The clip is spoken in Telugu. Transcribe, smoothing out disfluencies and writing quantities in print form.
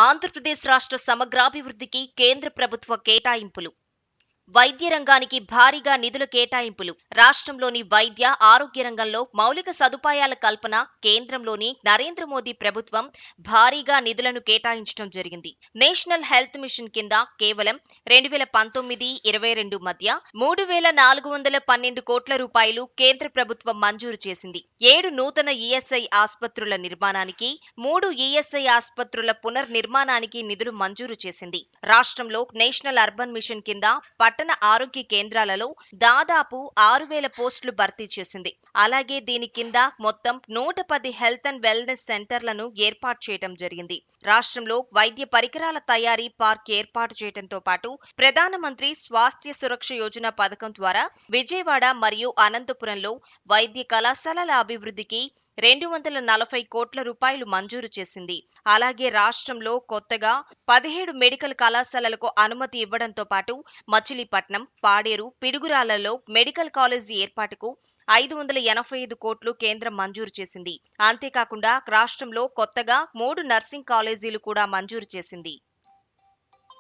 ఆంధ్రప్రదేశ్ రాష్ట్ర సమగ్రాభివృద్ధికి కేంద్ర ప్రభుత్వ కేటాయింపులు. వైద్య రంగానికి భారీగా నిధుల కేటాయింపులు. రాష్ట్రంలోని వైద్య, ఆరోగ్య రంగంలో మౌలిక సదుపాయాల కల్పన కేంద్రంలోని నరేంద్ర మోదీ ప్రభుత్వం భారీగా నిధులను కేటాయించడం జరిగింది. నేషనల్ హెల్త్ మిషన్ కింద కేవలం 2019-22 మధ్య 3,412 కోట్ల రూపాయలు కేంద్ర ప్రభుత్వం మంజూరు చేసింది. 7 నూతన ఈఎస్ఐ ఆసుపత్రుల నిర్మాణానికి, 3 ఈఎస్ఐ ఆసుపత్రుల పునర్నిర్మాణానికి నిధులు మంజూరు చేసింది. రాష్ట్రంలో నేషనల్ అర్బన్ మిషన్ కింద పట్టణ ఆరోగ్య కేంద్రాలలో దాదాపు 6,000 పోస్టులు భర్తీ చేసింది. అలాగే దీని కింద మొత్తం 110 హెల్త్ అండ్ వెల్నెస్ సెంటర్లను ఏర్పాటు చేయడం జరిగింది. రాష్ట్రంలో వైద్య పరికరాల తయారీ పార్క్ ఏర్పాటు చేయడంతో పాటు ప్రధానమంత్రి స్వాస్థ్య సురక్ష యోజన పథకం ద్వారా విజయవాడ మరియు అనంతపురంలో వైద్య కళాశాలల అభివృద్ధికి 240 కోట్ల రూపాయలు మంజూరు చేసింది. అలాగే రాష్ట్రంలో కొత్తగా 17 మెడికల్ కళాశాలలకు అనుమతి ఇవ్వడంతో పాటు మచిలీపట్నం, పాడేరు, పిడుగురాళ్లలో మెడికల్ కాలేజీ ఏర్పాటుకు 585 కోట్లు కేంద్రం మంజూరు చేసింది. అంతేకాకుండా రాష్ట్రంలో కొత్తగా 3 నర్సింగ్ కాలేజీలు కూడా మంజూరు చేసింది.